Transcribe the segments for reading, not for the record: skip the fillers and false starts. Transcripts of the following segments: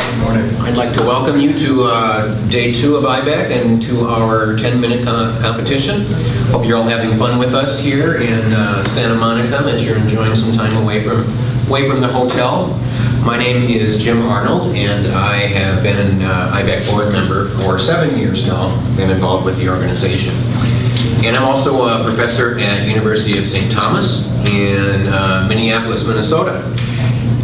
I'd like to welcome you to day 2 of IBECC and to our 10-minute competition. Hope you're all having fun with us here in Santa Monica as you're enjoying some time away from the hotel. My name is Jim Arnold, and I have been an IBECC board member for 7 years now, been involved with the organization. And I'm also a professor at University of St. Thomas in Minneapolis, Minnesota.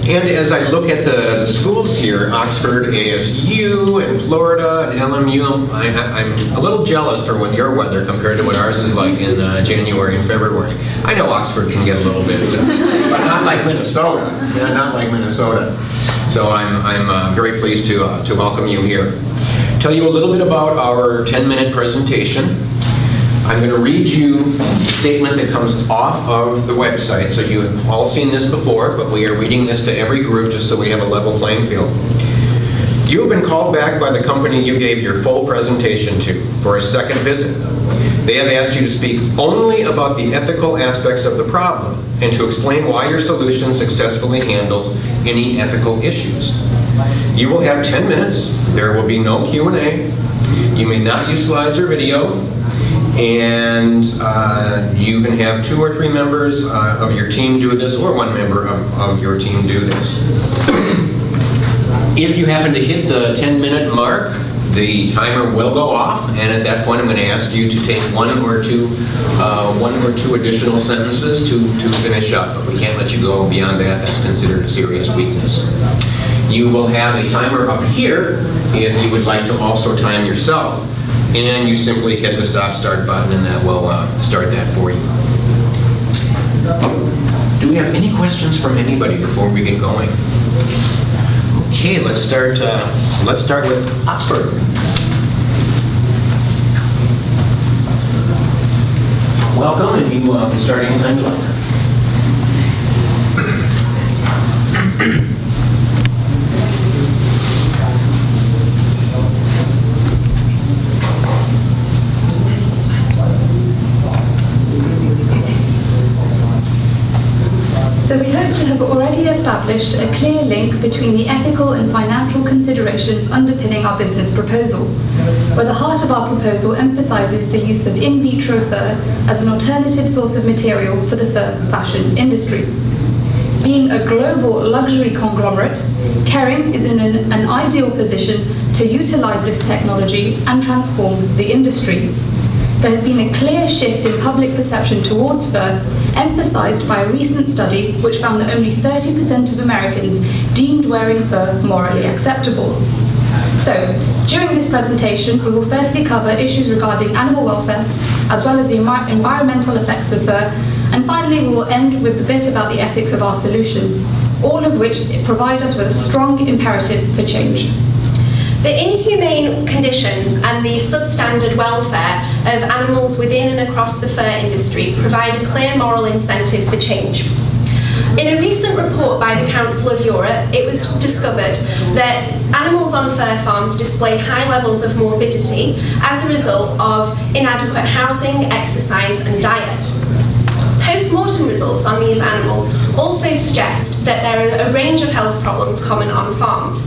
And as I look at the schools here, Oxford, ASU, and Florida, and LMU, I'm a little jealous with your weather compared to what ours is like in January and February. I know Oxford can get a little bit, but not like Minnesota. Yeah, not like Minnesota. So I'm very pleased to welcome you here. Tell you a little bit about our 10-minute presentation. I'm going to read you a statement that comes off of the website. So you have all seen this before, but we are reading this to every group just so we have a level playing field. You have been called back by the company you gave your full presentation to for a second visit. They have asked you to speak only about the ethical aspects of the problem and to explain why your solution successfully handles any ethical issues. You will have 10 minutes. There will be no Q&A. You may not use slides or video. And you can have 2 or 3 members of your team do this, or 1 member of your team do this. If you happen to hit the 10-minute mark, the timer will go off, and at that point I'm going to ask you to take 1 or 2 additional sentences to finish up. But we can't let you go beyond that. That's considered a serious weakness. You will have a timer up here if you would like to also time yourself. And you simply hit the stop-start button, and that will start that for you. Do we have any questions from anybody before we get going? Okay, let's start with Oxford. Welcome, and you can start anytime you like. So we hope to have already established a clear link between the ethical and financial considerations underpinning our business proposal, where the heart of our proposal emphasizes the use of in vitro fur as an alternative source of material for the fur fashion industry. Being a global luxury conglomerate, Kering is in an ideal position to utilize this technology and transform the industry. There has been a clear shift in public perception towards fur, emphasized by a recent study which found that only 30% of Americans deemed wearing fur morally acceptable. So, during this presentation, we will firstly cover issues regarding animal welfare, as well as the environmental effects of fur, and finally we will end with a bit about the ethics of our solution, all of which provide us with a strong imperative for change. The inhumane conditions and the substandard welfare of animals within and across the fur industry provide a clear moral incentive for change. In a recent report by the Council of Europe, it was discovered that animals on fur farms display high levels of morbidity as a result of inadequate housing, exercise, and diet. Post-mortem results on these animals also suggest that there are a range of health problems common on farms.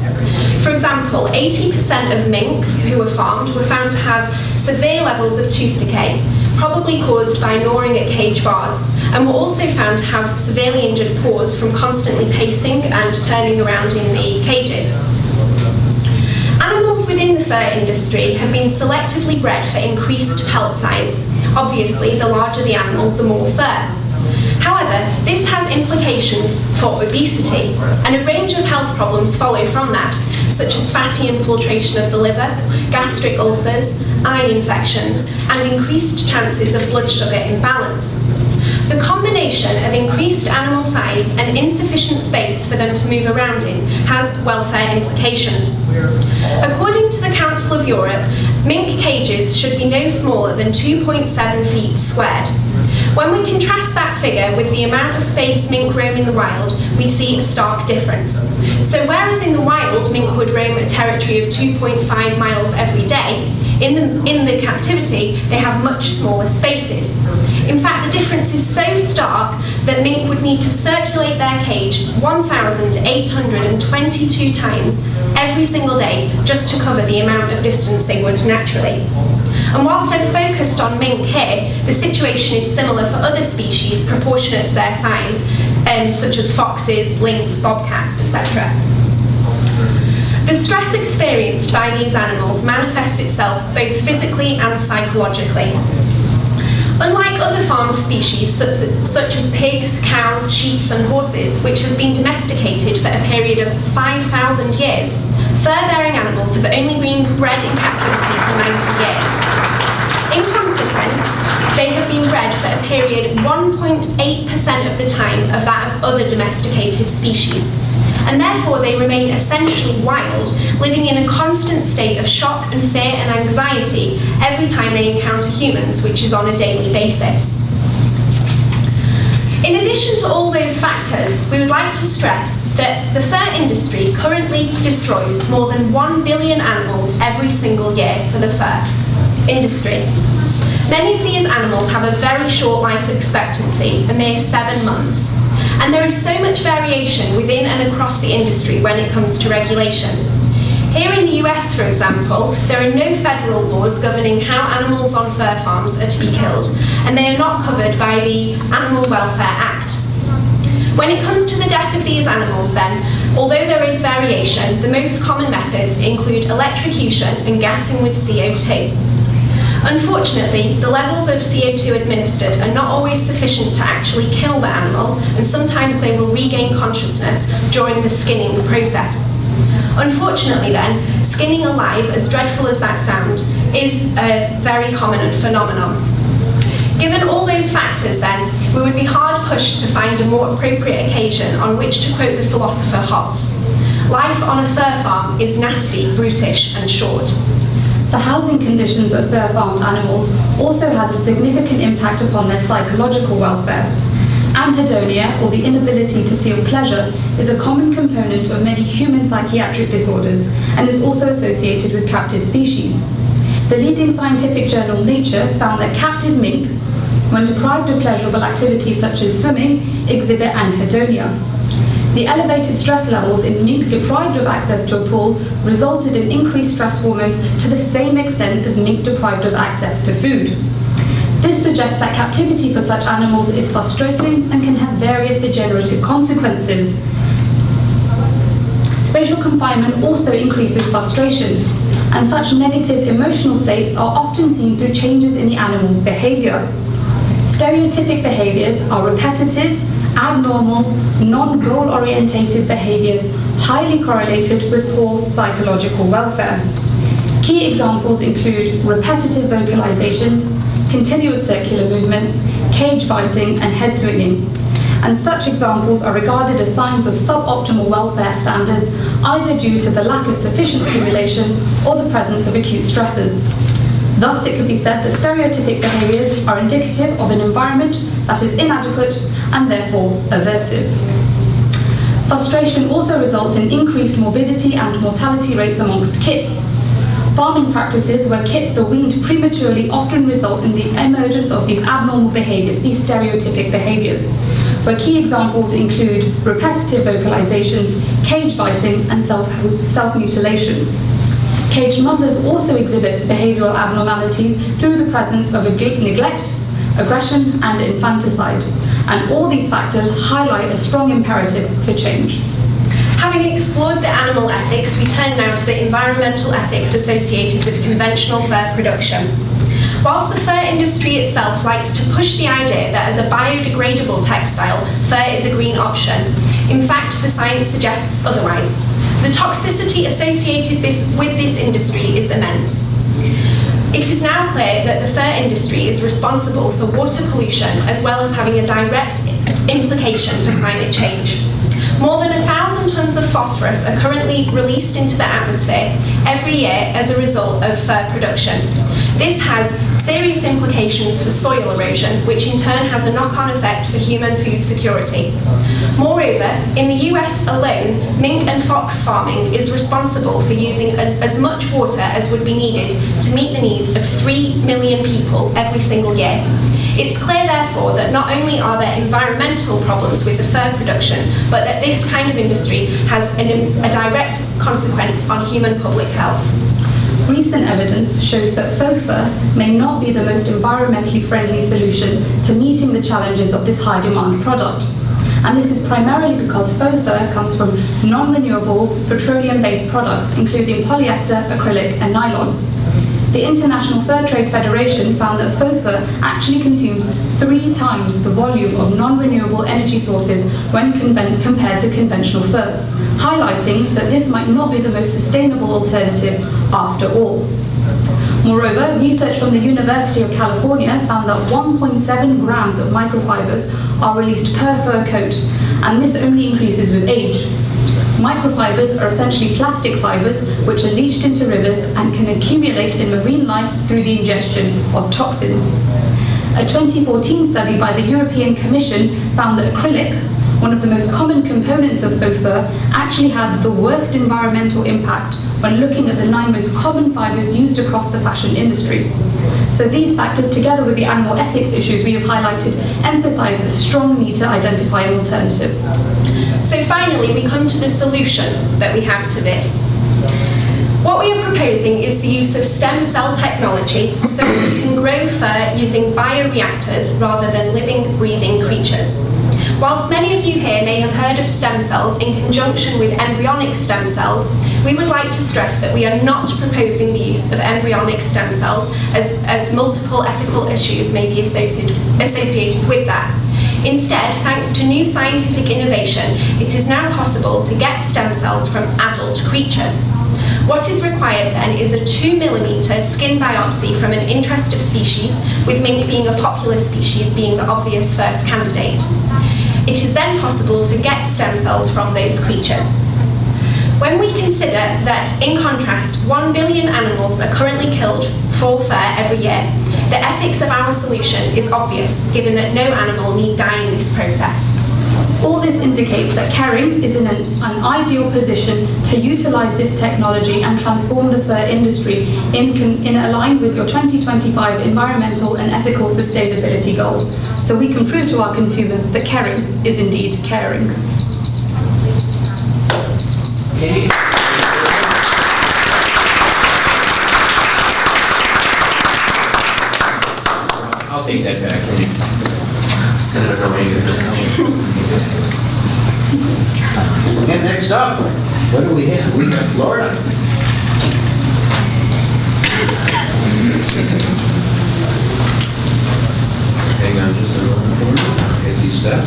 For example, 80% of mink who were farmed were found to have severe levels of tooth decay, probably caused by gnawing at cage bars, and were also found to have severely injured paws from constantly pacing and turning around in the cages. Animals within the fur industry have been selectively bred for increased pelt size. Obviously, the larger the animal, the more fur. However, this has implications for obesity, and a range of health problems follow from that, such as fatty infiltration of the liver, gastric ulcers, eye infections, and increased chances of blood sugar imbalance. The combination of increased animal size and insufficient space for them to move around in has welfare implications. According to the Council of Europe, mink cages should be no smaller than 2.7 feet squared. When we contrast that figure with the amount of space mink roam in the wild, we see a stark difference. So whereas in the wild, mink would roam a territory of 2.5 miles every day, in the captivity, they have much smaller spaces. In fact, the difference is so stark that mink would need to circulate their cage 1,822 times every single day just to cover the amount of distance they would naturally. And whilst I've focused on mink here, the situation is similar for other species proportionate to their size, such as foxes, lynx, bobcats, etc. The stress experienced by these animals manifests itself both physically and psychologically. Unlike other farmed species such as pigs, cows, sheep and horses, which have been domesticated for a period of 5,000 years, fur-bearing animals have only been bred in captivity for 90 years. In consequence, they have been bred for a period 1.8% of the time of that of other domesticated species. And therefore they remain essentially wild, living in a constant state of shock and fear and anxiety every time they encounter humans, which is on a daily basis. In addition to all those factors, we would like to stress that the fur industry currently destroys more than 1 billion animals every single year for the fur industry. Many of these animals have a very short life expectancy, a mere 7 months. And there is so much variation within and across the industry when it comes to regulation. Here in the US, for example, there are no federal laws governing how animals on fur farms are to be killed, and they are not covered by the Animal Welfare Act. When it comes to the death of these animals then, although there is variation, the most common methods include electrocution and gassing with CO2. Unfortunately, the levels of CO2 administered are not always sufficient to actually kill the animal, and sometimes they will regain consciousness during the skinning process. Unfortunately then, skinning alive, as dreadful as that sounds, is a very common phenomenon. Given all those factors then, we would be hard pushed to find a more appropriate occasion on which to quote the philosopher Hobbes. Life on a fur farm is nasty, brutish and short. The housing conditions of fur-farmed animals also has a significant impact upon their psychological welfare. Anhedonia, or the inability to feel pleasure, is a common component of many human psychiatric disorders and is also associated with captive species. The leading scientific journal Nature found that captive mink, when deprived of pleasurable activities such as swimming, exhibit anhedonia. The elevated stress levels in mink deprived of access to a pool resulted in increased stress hormones to the same extent as mink deprived of access to food. This suggests that captivity for such animals is frustrating and can have various degenerative consequences. Spatial confinement also increases frustration, and such negative emotional states are often seen through changes in the animal's behavior. Stereotypic behaviors are repetitive, abnormal, non-goal-orientated behaviors highly correlated with poor psychological welfare. Key examples include repetitive vocalizations, continuous circular movements, cage biting, and head swinging. And such examples are regarded as signs of suboptimal welfare standards, either due to the lack of sufficient stimulation or the presence of acute stressors. Thus, it could be said that stereotypic behaviours are indicative of an environment that is inadequate and therefore aversive. Frustration also results in increased morbidity and mortality rates amongst kits. Farming practices where kits are weaned prematurely often result in the emergence of these abnormal behaviours, these stereotypic behaviours, where key examples include repetitive vocalizations, cage biting, and self-mutilation. Caged mothers also exhibit behavioural abnormalities through the presence of neglect, aggression, and infanticide. And all these factors highlight a strong imperative for change. Having explored the animal ethics, we turn now to the environmental ethics associated with conventional fur production. Whilst the fur industry itself likes to push the idea that as a biodegradable textile, fur is a green option, in fact, the science suggests otherwise. The toxicity associated with this industry is immense. It is now clear that the fur industry is responsible for water pollution as well as having a direct implication for climate change. More than 1,000 tonnes of phosphorus are currently released into the atmosphere every year as a result of fur production. This has serious implications for soil erosion, which in turn has a knock-on effect for human food security. Moreover, in the US alone, mink and fox farming is responsible for using as much water as would be needed to meet the needs of 3 million people every single year. It's clear, therefore, that not only are there environmental problems with the fur production, but that this kind of industry has a direct consequence on human public health. Recent evidence shows that faux fur may not be the most environmentally friendly solution to meeting the challenges of this high-demand product. And this is primarily because faux fur comes from non-renewable petroleum-based products, including polyester, acrylic, and nylon. The International Fur Trade Federation found that faux fur actually consumes 3 times the volume of non-renewable energy sources when compared to conventional fur, highlighting that this might not be the most sustainable alternative after all. Moreover, research from the University of California found that 1.7 grams of microfibers are released per fur coat, and this only increases with age. Microfibers are essentially plastic fibers which are leached into rivers and can accumulate in marine life through the ingestion of toxins. A 2014 study by the European Commission found that acrylic, one of the most common components of faux fur, actually had the worst environmental impact when looking at the 9 most common fibers used across the fashion industry. So these factors, together with the animal ethics issues we have highlighted, emphasize a strong need to identify an alternative. So finally, we come to the solution that we have to this. What we are proposing is the use of stem cell technology so that we can grow fur using bioreactors rather than living, breathing creatures. Whilst many of you here may have heard of stem cells in conjunction with embryonic stem cells, we would like to stress that we are not proposing the use of embryonic stem cells, as multiple ethical issues may be associated with that. Instead, thanks to new scientific innovation, it is now possible to get stem cells from adult creatures. What is required then is a 2mm skin biopsy from an interest of species, with mink being a popular species being the obvious first candidate. It is then possible to get stem cells from those creatures. When we consider that, in contrast, 1 billion animals are currently killed for fur every year, the ethics of our solution is obvious, given that no animal need die in this process. All this indicates that Kering is in an ideal position to utilize this technology and transform the fur industry in align with your 2025 environmental and ethical sustainability goals, so we can prove to our consumers that Kering is indeed caring. Okay. I'll take that back from you. Kind of annoying. And next up, what do we have? We have Florida. Hang on just a moment for me. Get these set.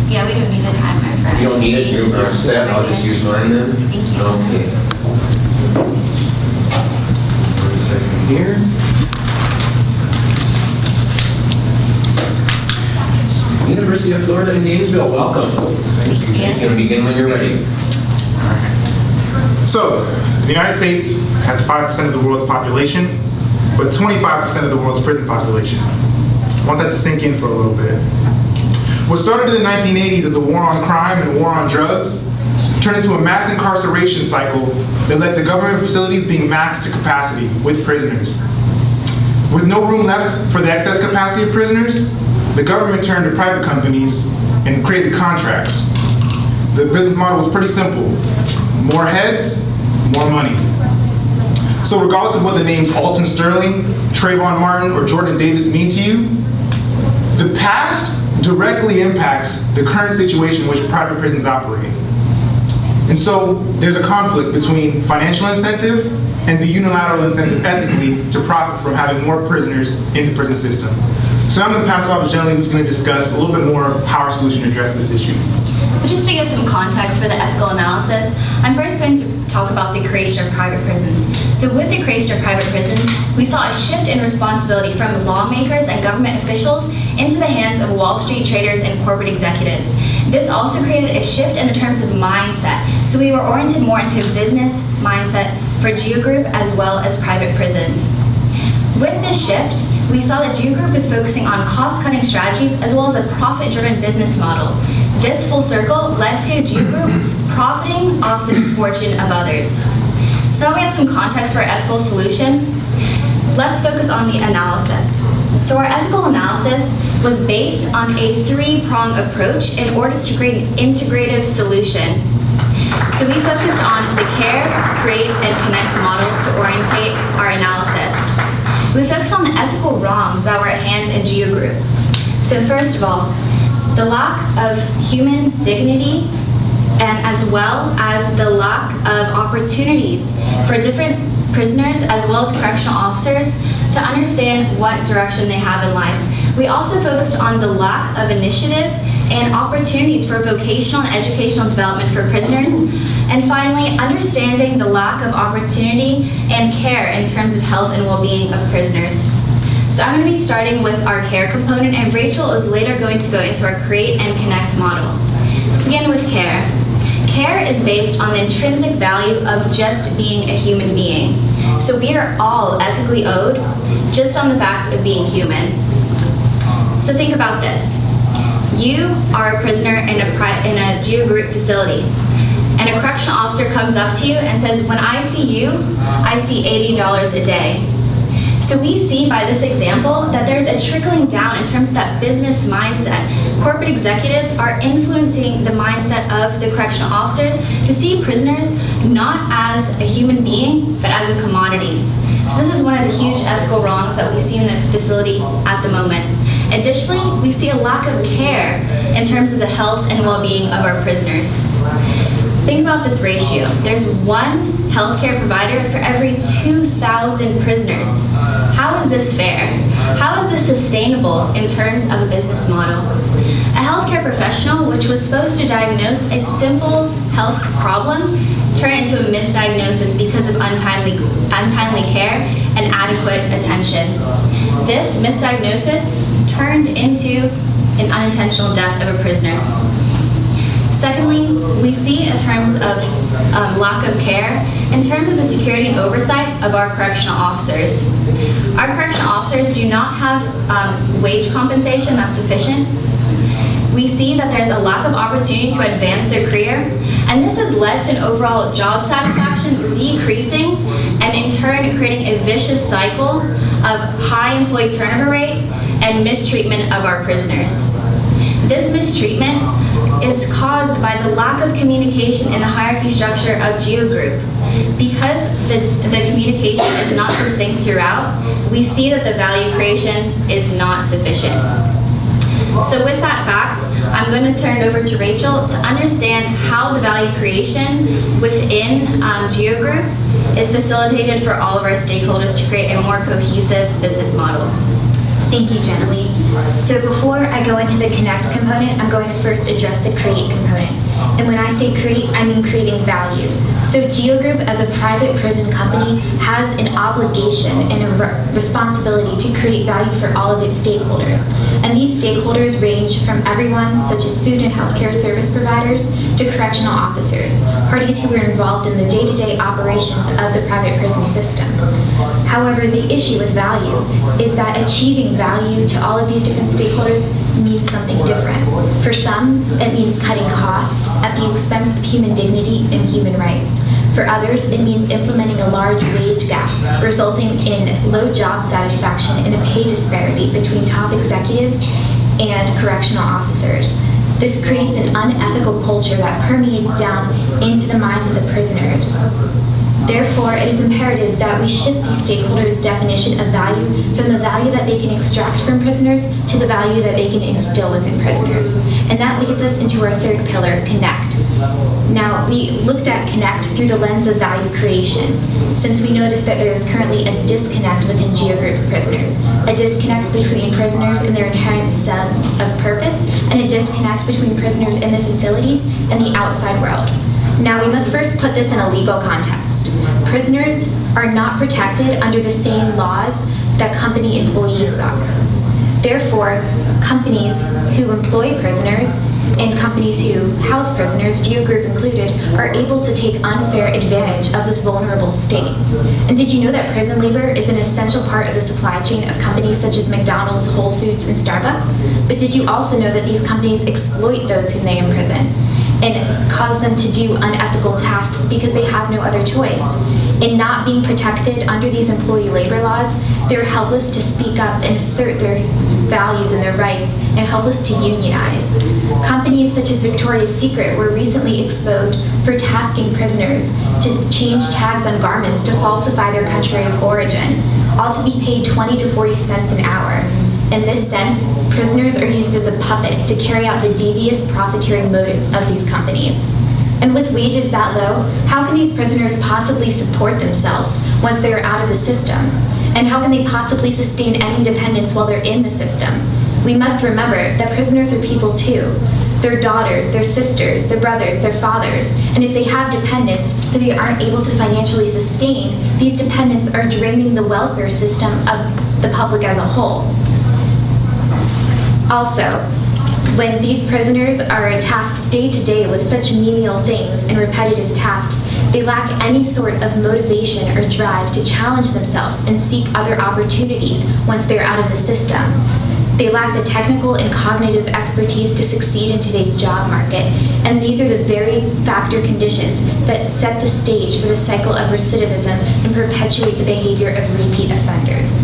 Yeah, we don't need the timer for You don't need it, SDC. you're set, I'll just use mine then? Thank you. Okay. 1 second here. University of Florida in Gainesville, welcome. You can begin when you're ready. So, the United States has 5% of the world's population, but 25% of the world's prison population. I want that to sink in for a little bit. What started in the 1980s as a war on crime and a war on drugs turned into a mass incarceration cycle that led to government facilities being maxed to capacity with prisoners. With no room left for the excess capacity of prisoners, the government turned to private companies and created contracts. The business model was pretty simple. More heads, more money. So regardless of what the names Alton Sterling, Trayvon Martin, or Jordan Davis mean to you, the past directly impacts the current situation in which private prisons operate. And so there's a conflict between financial incentive and the unilateral incentive ethically to profit from having more prisoners in the prison system. So I'm going to pass it off to Jenny, who's going to discuss a little bit more of how our solution addresses this issue. So just to give some context for the ethical analysis, I'm first going to talk about the creation of private prisons. So with the creation of private prisons, we saw a shift in responsibility from lawmakers and government officials into the hands of Wall Street traders and corporate executives. This also created a shift in the terms of mindset. So we were oriented more into a business mindset for GEO Group as well as private prisons. With this shift, we saw that GEO Group is focusing on cost-cutting strategies as well as a profit-driven business model. This full circle led to GEO Group profiting off the misfortune of others. So now we have some context for our ethical solution. Let's focus on the analysis. So our ethical analysis was based on a three-pronged approach in order to create an integrative solution. So we focused on the care, create, and connect model to orientate our analysis. We focused on the ethical wrongs that were at hand in GEO Group. So first of all, the lack of human dignity and as well as the lack of opportunities for different prisoners as well as correctional officers to understand what direction they have in life. We also focused on the lack of initiative and opportunities for vocational and educational development for prisoners. And finally, understanding the lack of opportunity and care in terms of health and well-being of prisoners. So I'm going to be starting with our care component, and Rachel is later going to go into our create and connect model. Let's begin with care. Care is based on the intrinsic value of just being a human being. So we are all ethically owed just on the fact of being human. So think about this. You are a prisoner in a GEO Group facility, and a correctional officer comes up to you and says, when I see you, I see $80 a day. So we see by this example that there's a trickling down in terms of that business mindset. Corporate executives are influencing the mindset of the correctional officers to see prisoners not as a human being, but as a commodity. So this is one of the huge ethical wrongs that we see in the facility at the moment. Additionally, we see a lack of care in terms of the health and well-being of our prisoners. Think about this ratio. There's one healthcare provider for every 2,000 prisoners. How is this fair? How is this sustainable in terms of a business model? A healthcare professional, which was supposed to diagnose a simple health problem, turned into a misdiagnosis because of untimely care and adequate attention. This misdiagnosis turned into an unintentional death of a prisoner. Secondly, we see in terms of lack of care, in terms of the security and oversight of our correctional officers. Our correctional officers do not have wage compensation that's sufficient. We see that there's a lack of opportunity to advance their career, and this has led to an overall job satisfaction decreasing, and in turn creating a vicious cycle of high employee turnover rate and mistreatment of our prisoners. This mistreatment is caused by the lack of communication in the hierarchy structure of GEO Group. Because the communication is not succinct throughout, we see that the value creation is not sufficient. So with that fact, I'm going to turn it over to Rachel to understand how the value creation within GEO Group is facilitated for all of our stakeholders to create a more cohesive business model. Thank you, Jenny. So before I go into the connect component, I'm going to first address the create component. And when I say create, I mean creating value. So GEO Group, as a private prison company, has an obligation and a responsibility to create value for all of its stakeholders. And these stakeholders range from everyone, such as food and healthcare service providers, to correctional officers, parties who are involved in the day-to-day operations of the private prison system. However, the issue with value is that achieving value to all of these different stakeholders means something different. For some, it means cutting costs at the expense of human dignity and human rights. For others, it means implementing a large wage gap, resulting in low job satisfaction and a pay disparity between top executives and correctional officers. This creates an unethical culture that permeates down into the minds of the prisoners. Therefore, it is imperative that we shift these stakeholders' definition of value from the value that they can extract from prisoners to the value that they can instill within prisoners. And that leads us into our third pillar, connect. Now, we looked at connect through the lens of value creation, since we noticed that there is currently a disconnect within GEO Group's prisoners, a disconnect between prisoners and their inherent sense of purpose, and a disconnect between prisoners in the facilities and the outside world. Now, we must first put this in a legal context. Prisoners are not protected under the same laws that company employees are. Therefore, companies who employ prisoners and companies who house prisoners, Geo Group included, are able to take unfair advantage of this vulnerable state. And did you know that prison labor is an essential part of the supply chain of companies such as McDonald's, Whole Foods, and Starbucks? But did you also know that these companies exploit those whom they imprison and cause them to do unethical tasks because they have no other choice? In not being protected under these employee labor laws, they're helpless to speak up and assert their values and their rights, and helpless to unionize. Companies such as Victoria's Secret were recently exposed for tasking prisoners to change tags on garments to falsify their country of origin, all to be paid 20 to 40 cents an hour. In this sense, prisoners are used as a puppet to carry out the devious profiteering motives of these companies. And with wages that low, how can these prisoners possibly support themselves once they are out of the system? And how can they possibly sustain any independence while they're in the system? We must remember that prisoners are people too. Their daughters, their sisters, their brothers, their fathers, and if they have dependents who they aren't able to financially sustain, these dependents are draining the welfare system of the public as a whole. Also, when these prisoners are tasked day to day with such menial things and repetitive tasks, they lack any sort of motivation or drive to challenge themselves and seek other opportunities once they're out of the system. They lack the technical and cognitive expertise to succeed in today's job market, and these are the very factor conditions that set the stage for the cycle of recidivism and perpetuate the behavior of repeat offenders.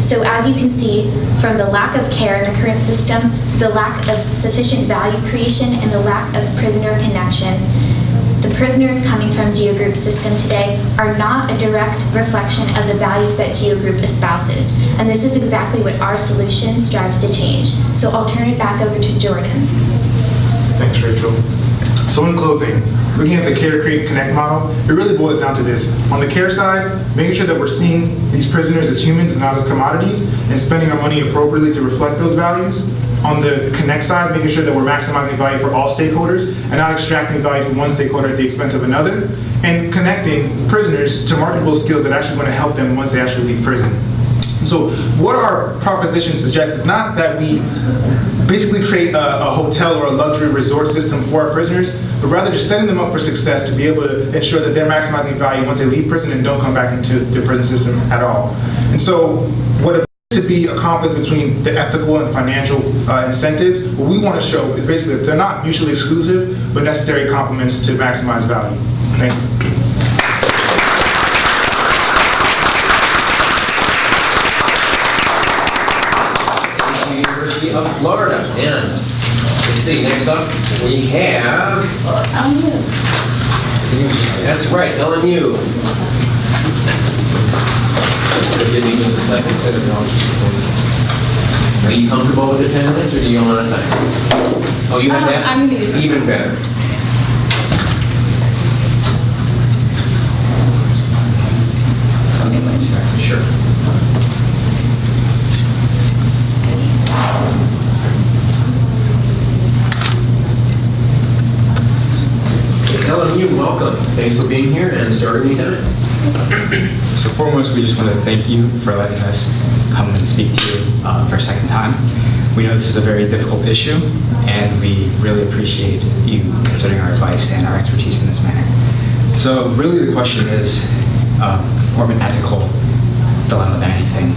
So as you can see, from the lack of care in the current system to the lack of sufficient value creation and the lack of prisoner connection, the prisoners coming from Geo Group's system today are not a direct reflection of the values that Geo Group espouses. And this is exactly what our solution strives to change. So I'll turn it back over to Jordan. Thanks, Rachel. So in closing, looking at the Care, Create, Connect model, it really boils down to this. On the care side, making sure that we're seeing these prisoners as humans and not as commodities, and spending our money appropriately to reflect those values. On the Connect side, making sure that we're maximizing value for all stakeholders and not extracting value from one stakeholder at the expense of another, and connecting prisoners to marketable skills that are actually going to help them once they actually leave prison. So what our proposition suggests is not that we basically create a hotel or a luxury resort system for our prisoners, but rather just setting them up for success to be able to ensure that they're maximizing value once they leave prison and don't come back into the prison system at all. And so what appears to be a conflict between the ethical and financial incentives, what we want to show is basically that they're not mutually exclusive, but necessary complements to maximize value. Thank you. University of Florida. And let's see, next up we have that's right, LMU. Give me just a second. Are you comfortable with the 10 minutes, or do you want time? Oh, you have that? I'm going to use it. Even better. Sure. LMU, welcome. Thanks for being here and starting me time. So foremost, we just want to thank you for letting us come and speak to you for a second time. We know this is a very difficult issue, and we really appreciate you considering our advice and our expertise in this manner. So really the question is more of an ethical dilemma than anything.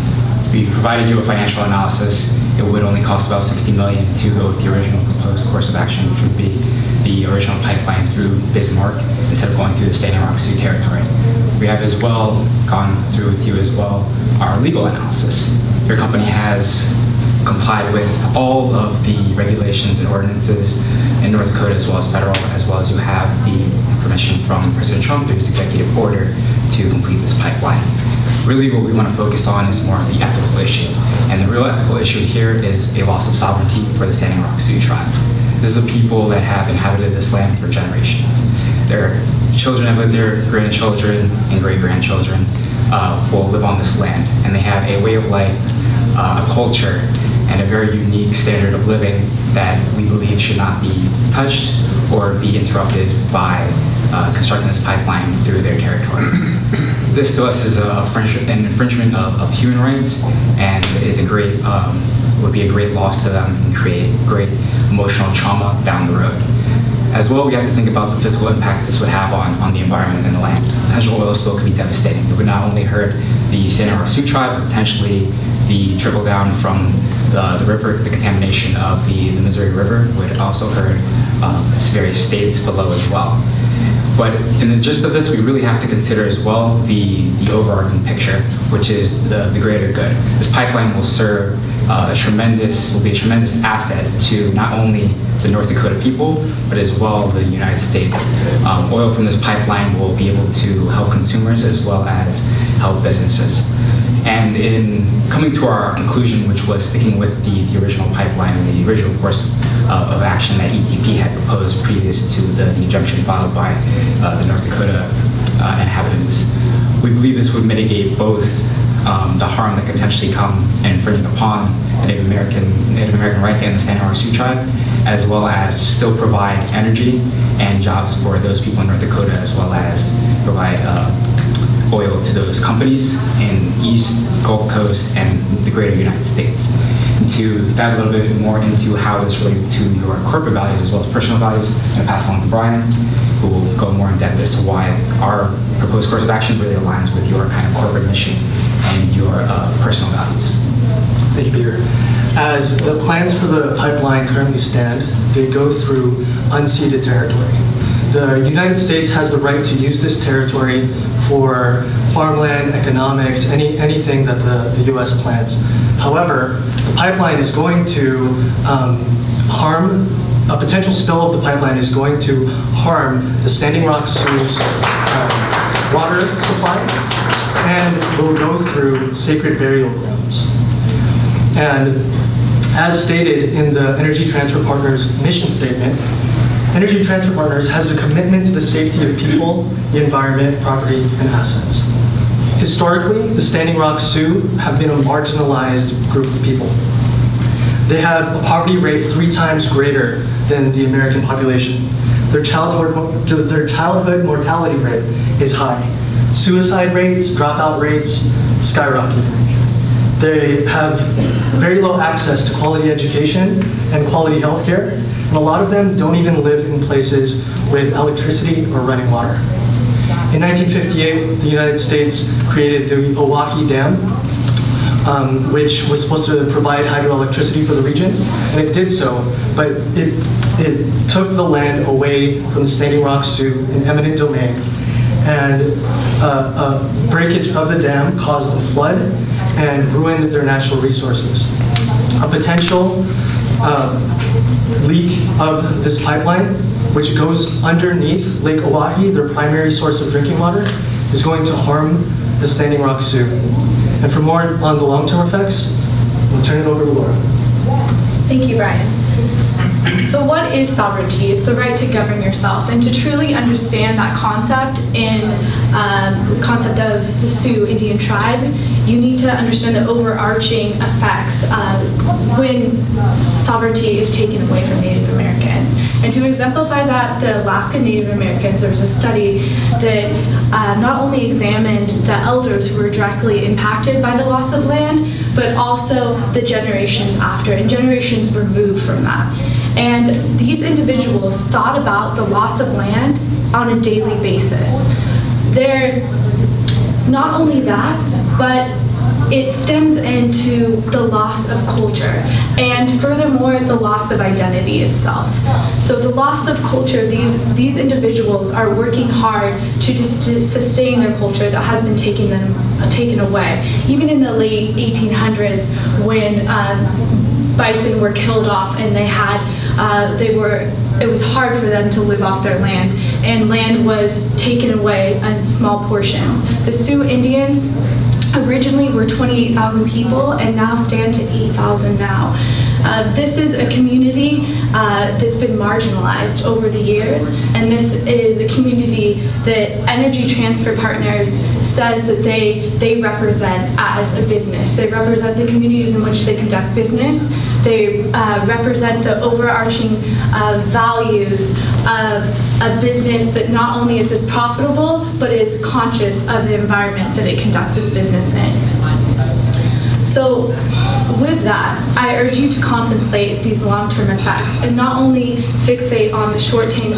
We provided you a financial analysis. It would only cost about $60 million to go with the original proposed course of action, which would be the original pipeline through Bismarck instead of going through the Standing Rock Sioux territory. We have as well gone through with you as well our legal analysis. Your company has complied with all of the regulations and ordinances in North Dakota as well as you have the permission from President Trump through his executive order to complete this pipeline. Really what we want to focus on is more of the ethical issue. And the real ethical issue here is a loss of sovereignty for the Standing Rock Sioux tribe. This is the people that have inhabited this land for generations. Their children have lived there, grandchildren and great-grandchildren will live on this land. And they have a way of life, a culture, and a very unique standard of living that we believe should not be touched or be interrupted by constructing this pipeline through their territory. This to us is an infringement of human rights and is a great would be a great loss to them and create great emotional trauma down the road. As well, we have to think about the physical impact this would have on the environment and the land. Potential oil spill could be devastating. It would not only hurt the Santa Rosa Sioux tribe, but potentially the trickle down from the river, the contamination of the Missouri River would also hurt various states below as well. But in the gist of this, we really have to consider as well the overarching picture, which is the greater good. This pipeline will serve will be a tremendous asset to not only the North Dakota people, but as well the United States. Oil from this pipeline will be able to help consumers as well as help businesses. And in coming to our conclusion, which was sticking with the original pipeline and the original course of action that ETP had proposed previous to the injunction filed by the North Dakota inhabitants, we believe this would mitigate both the harm that could potentially come in infringing upon Native American rights and the Santa Rosa Sioux tribe, as well as still provide energy and jobs for those people in North Dakota, as well as provide oil to those companies in East, Gulf Coast, and the greater United States. And to dive a little bit more into how this relates to your corporate values as well as personal values, I'm going to pass along to Brian, who will go more in depth as to why our proposed course of action really aligns with your kind of corporate mission and your personal values. Thank you, Peter. As the plans for the pipeline currently stand, they go through unceded territory. The United States has the right to use this territory for farmland, economics, anything that the U.S. plans. However, the pipeline is going to harm, a potential spill of the pipeline is going to harm the Standing Rock Sioux's water supply and will go through sacred burial grounds. And as stated in the Energy Transfer Partners mission statement, Energy Transfer Partners has a commitment to the safety of people, the environment, property, and assets. Historically, the Standing Rock Sioux have been a marginalized group of people. They have a poverty rate 3 times greater than the American population. Their childhood mortality rate is high. Suicide rates, dropout rates, skyrocket. They have very low access to quality education and quality health care, and a lot of them don't even live in places with electricity or running water. In 1958, the United States created the Oahe Dam, which was supposed to provide hydroelectricity for the region, and it did so, but it took the land away from the Standing Rock Sioux in eminent domain, and a breakage of the dam caused a flood and ruined their natural resources. A potential leak of this pipeline, which goes underneath Lake Oahe, their primary source of drinking water, is going to harm the Standing Rock Sioux. And for more on the long-term effects, we'll turn it over to Laura. Thank you, Brian. So what is sovereignty? It's the right to govern yourself, and to truly understand that concept in the concept of the Sioux Indian tribe, you need to understand the overarching effects when sovereignty is taken away from Native Americans. And to exemplify that, the Alaska Native Americans, there was a study that not only examined the elders who were directly impacted by the loss of land, but also the generations after and generations removed from that. And these individuals thought about the loss of land on a daily basis. They're not only that, but it stems into the loss of culture and furthermore the loss of identity itself. So the loss of culture, these individuals are working hard to sustain their culture that has been taken away. Even in the late 1800s when bison were killed off and it was hard for them to live off their land, and land was taken away in small portions. The Sioux Indians originally were 28,000 people and now stand to 8,000 now. This is a community that's been marginalized over the years, and this is a community that Energy Transfer Partners says that they represent as a business. They represent the communities in which they conduct business. They represent the overarching values of a business that not only is profitable, but is conscious of the environment that it conducts its business in. So with that, I urge you to contemplate these long-term effects and not only fixate on the short-term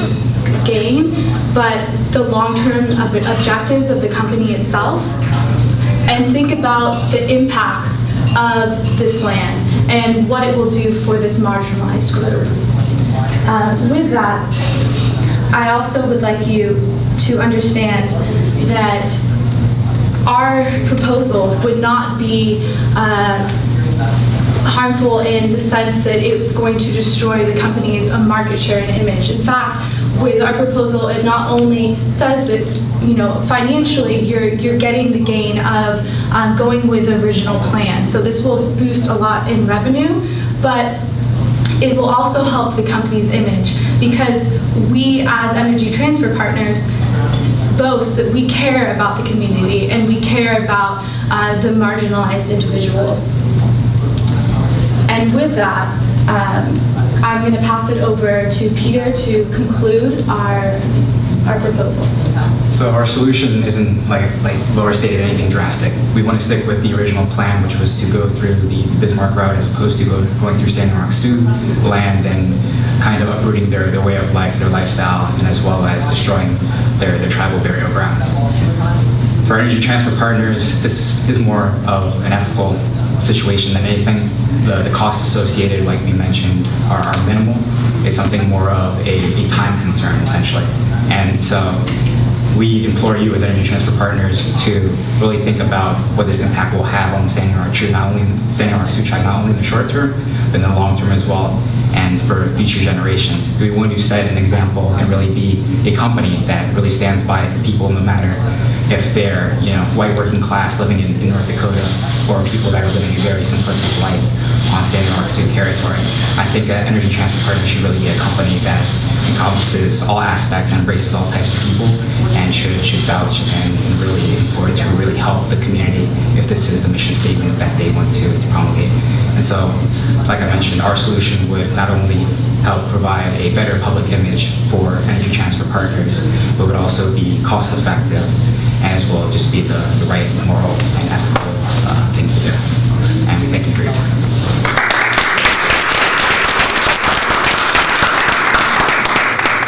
gain, but the long-term objectives of the company itself, and think about the impacts of this land and what it will do for this marginalized group. With that, I also would like you to understand that our proposal would not be harmful in the sense that it was going to destroy the company's market share and image. In fact, with our proposal, it not only says that, you know, financially you're getting the gain of going with the original plan. So this will boost a lot in revenue, but it will also help the company's image, because we as Energy Transfer Partners boast that we care about the community and we care about the marginalized individuals. And with that, I'm going to pass it over to Peter to conclude our proposal. So our solution isn't, like Laura stated, anything drastic. We want to stick with the original plan, which was to go through the Bismarck route as opposed to going through Standing Rock Sioux land and kind of uprooting their way of life, their lifestyle, and as well as destroying their tribal burial grounds. For Energy Transfer Partners, this is more of an ethical situation than anything. The costs associated, like we mentioned, are minimal. It's something more of a time concern, essentially. And so we implore you as Energy Transfer Partners to really think about what this impact will have on the Standing Rock Sioux tribe, not only in the short term, but in the long term as well, and for future generations. We want to set an example and really be a company that really stands by the people, no matter if they're, you know, white working class living in North Dakota, or people that are living a very simplistic life on Standing Rock Sioux territory. I think that Energy Transfer Partners should really be a company that encompasses all aspects and embraces all types of people, and should vouch and really implore to really help the community if this is the mission statement that they want to promulgate. And so, like I mentioned, our solution would not only help provide a better public image for Energy Transfer Partners, but would also be cost effective, and as well just be the right moral and ethical thing to do. And we thank you for your time.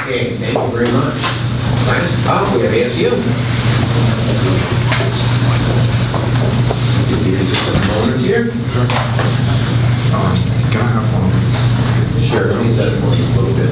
Okay, thank you very much. Last up, we have ASU. Give you just a moment here. Can I have one? Sure, let me set it for you just a little bit.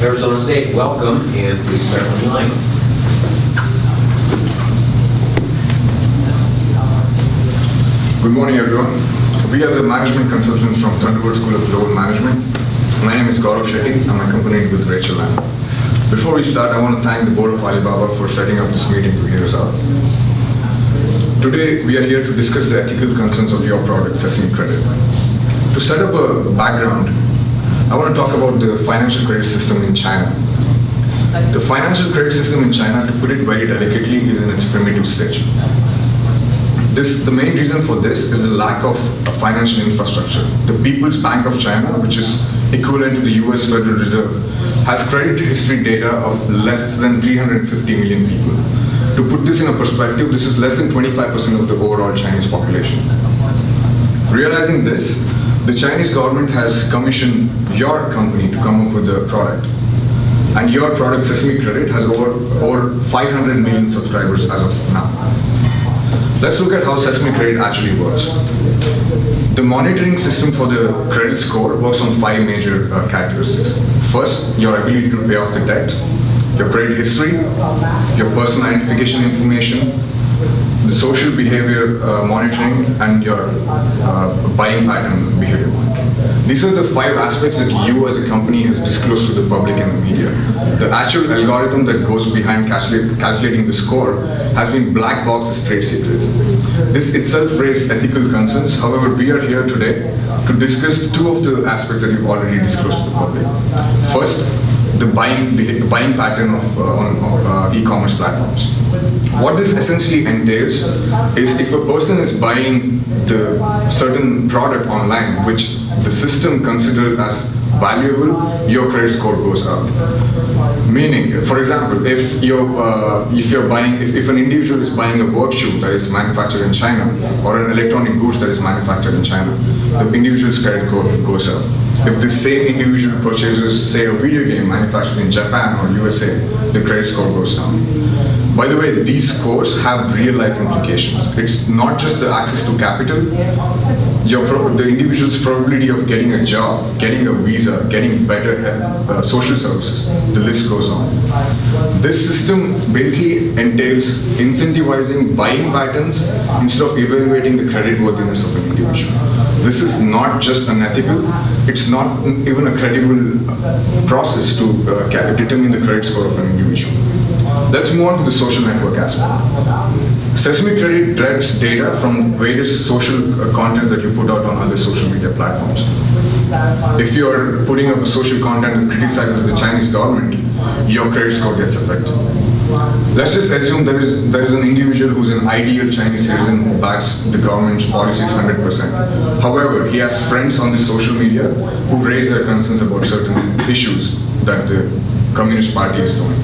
Arizona State, welcome, and please start on the line. Good morning, everyone. We are the management consultants from Thunderbird School of Global Management. My name is Gaurav Shetty. I'm accompanied with Rachel Lam. Before we start, I want to thank the board of Alibaba for setting up this meeting to hear us out. Today, we are here to discuss the ethical concerns of your product, Sesame Credit. To set up a background, I want to talk about the financial credit system in China. The financial credit system in China, to put it very delicately, is in its primitive stage. The main reason for this is the lack of financial infrastructure. The People's Bank of China, which is equivalent to the US Federal Reserve, has credit history data of less than 350 million people. To put this in a perspective, this is less than 25% of the overall Chinese population. Realizing this, the Chinese government has commissioned your company to come up with a product. And your product, Sesame Credit, has over 500 million subscribers as of now. Let's look at how Sesame Credit actually works. The monitoring system for the credit score works on 5 major characteristics. First, your ability to pay off the debt, your credit history, your personal identification information, the social behavior monitoring, and your buying pattern behavior monitoring. These are the 5 aspects that you as a company has disclosed to the public and the media. The actual algorithm that goes behind calculating the score has been black box as trade secrets. This itself raised ethical concerns. However, we are here today to discuss 2 of the aspects that you've already disclosed to the public. First, the buying pattern of e-commerce platforms. What this essentially entails is if a person is buying the certain product online, which the system considers as valuable, your credit score goes up. Meaning, for example, if an individual is buying a work shoe that is manufactured in China or an electronic goods that is manufactured in China, the individual's credit score goes up. If the same individual purchases, say, a video game manufactured in Japan or USA, the credit score goes down. By the way, these scores have real-life implications. It's not just the access to capital. The individual's probability of getting a job, getting a visa, getting better social services, the list goes on. This system basically entails incentivizing buying patterns instead of evaluating the creditworthiness of an individual. This is not just unethical, it's not even a credible process to determine the credit score of an individual. Let's move on to the social network aspect. Sesame Credit dreads data from various social contents that you put out on other social media platforms. If you're putting up a social content that criticizes the Chinese government, your credit score gets affected. Let's just assume there is an individual who's an ideal Chinese citizen who backs the government's policies 100%. However, he has friends on the social media who raise their concerns about certain issues that the Communist Party is doing.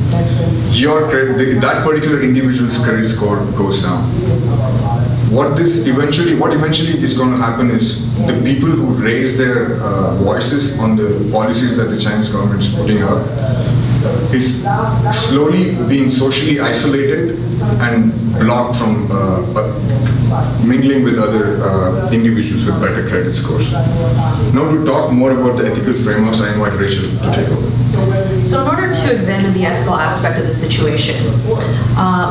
That particular individual's credit score goes down. What eventually is going to happen is the people who raise their voices on the policies that the Chinese government is putting out is slowly being socially isolated and blocked from mingling with other individuals with better credit scores. Now to talk more about the ethical frameworks, I invite Rachel to take over. So in order to examine the ethical aspect of the situation,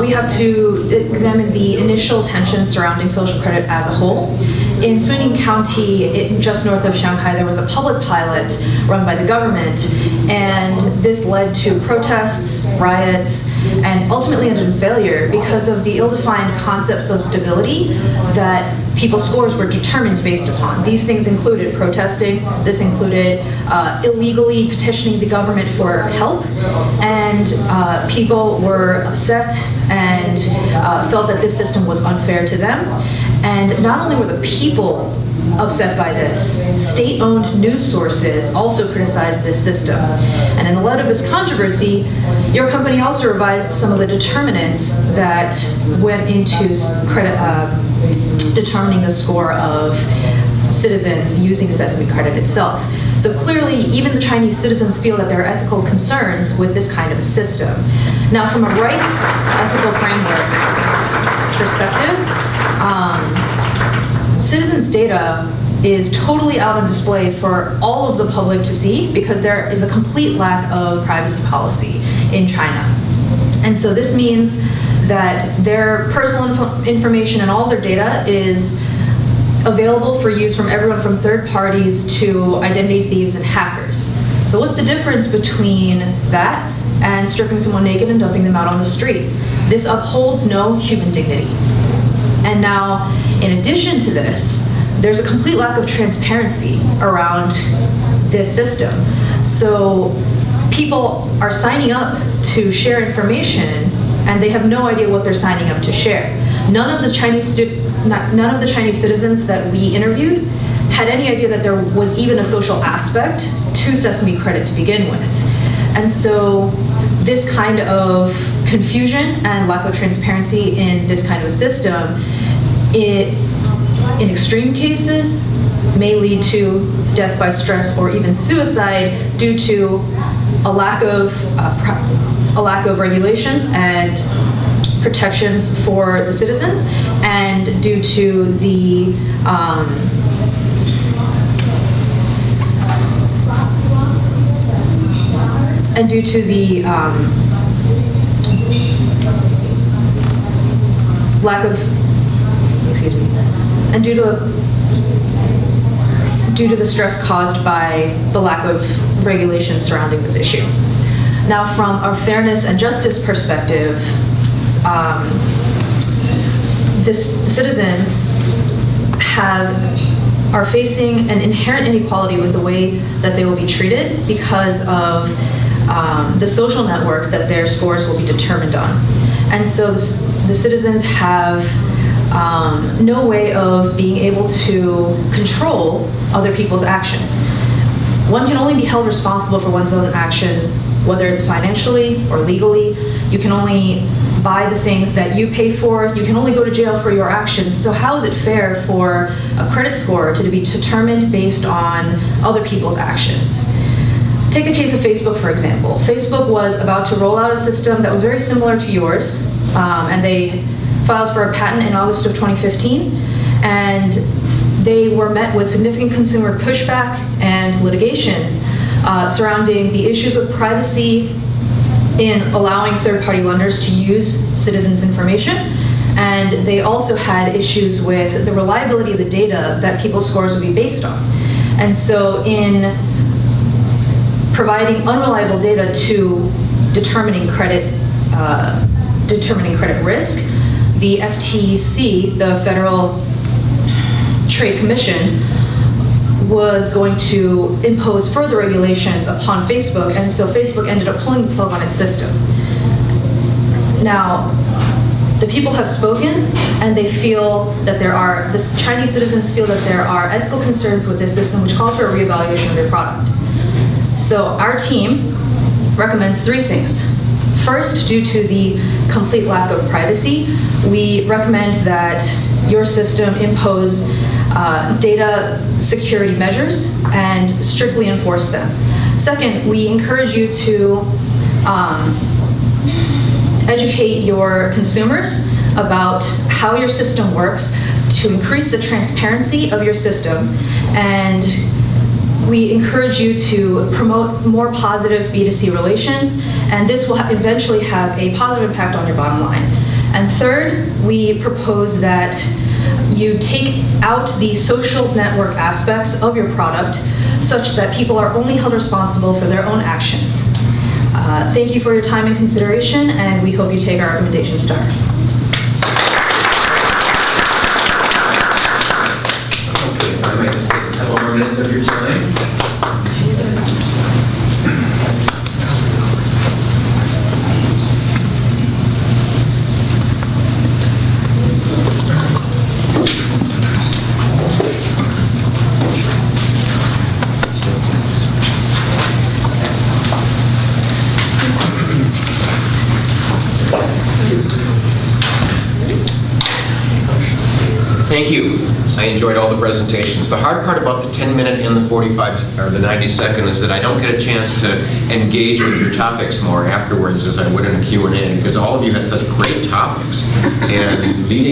we have to examine the initial tensions surrounding social credit as a whole. In Suining County, just north of Shanghai, there was a public pilot run by the government, and this led to protests, riots, and ultimately ended in failure because of the ill-defined concepts of stability that people's scores were determined based upon. These things included protesting, this included illegally petitioning the government for help, and people were upset and felt that this system was unfair to them. And not only were the people upset by this, state-owned news sources also criticized this system. And in the light of this controversy, your company also revised some of the determinants that went into determining the score of citizens using Sesame Credit itself. So clearly, even the Chinese citizens feel that there are ethical concerns with this kind of a system. Now, from a rights ethical framework perspective, citizens' data is totally out on display for all of the public to see because there is a complete lack of privacy policy in China. And so this means that their personal information and all their data is available for use from everyone from third parties to identity thieves and hackers. So what's the difference between that and stripping someone naked and dumping them out on the street? This upholds no human dignity. And now, in addition to this, there's a complete lack of transparency around this system. So people are signing up to share information and they have no idea what they're signing up to share. None of the Chinese citizens that we interviewed had any idea that there was even a social aspect to Sesame Credit to begin with. And so this kind of confusion and lack of transparency in this kind of a system, in extreme cases, may lead to death by stress or even suicide due to a lack of regulations and protections for the citizens, and due to the lack of, excuse me, and due to the stress caused by the lack of regulation surrounding this issue. Now, from a fairness and justice perspective, citizens are facing an inherent inequality with the way that they will be treated because of the social networks that their scores will be determined on. And so the citizens have no way of being able to control other people's actions. One can only be held responsible for one's own actions, whether it's financially or legally. You can only buy the things that you pay for. You can only go to jail for your actions. So how is it fair for a credit score to be determined based on other people's actions? Take the case of Facebook, for example. Facebook was about to roll out a system that was very similar to yours, and they filed for a patent in August of 2015, and they were met with significant consumer pushback and litigations surrounding the issues with privacy in allowing third-party lenders to use citizens' information. And they also had issues with the reliability of the data that people's scores would be based on. And so in providing unreliable data to determining credit risk, the FTC, the Federal Trade Commission, was going to impose further regulations upon Facebook, and so Facebook ended up pulling the plug on its system. Now, the people have spoken, and they feel that the Chinese citizens feel that there are ethical concerns with this system, which calls for a reevaluation of their product. So our team recommends 3 things. First, due to the complete lack of privacy, we recommend that your system impose data security measures and strictly enforce them. Second, we encourage you to educate your consumers about how your system works to increase the transparency of your system, and we encourage you to promote more positive B2C relations, and this will eventually have a positive impact on your bottom line. And third, we propose that you take out the social network aspects of your product such that people are only held responsible for their own actions. Thank you for your time and consideration, and we hope you take our recommendations to heart. Okay, I might just take a couple more minutes of your time. Thank you. I enjoyed all the presentations. The hard part about the 10-minute and the 45 or the 90-second is that I don't get a chance to engage with your topics more afterwards as I would in a Q&A, because all of you had such great topics and leading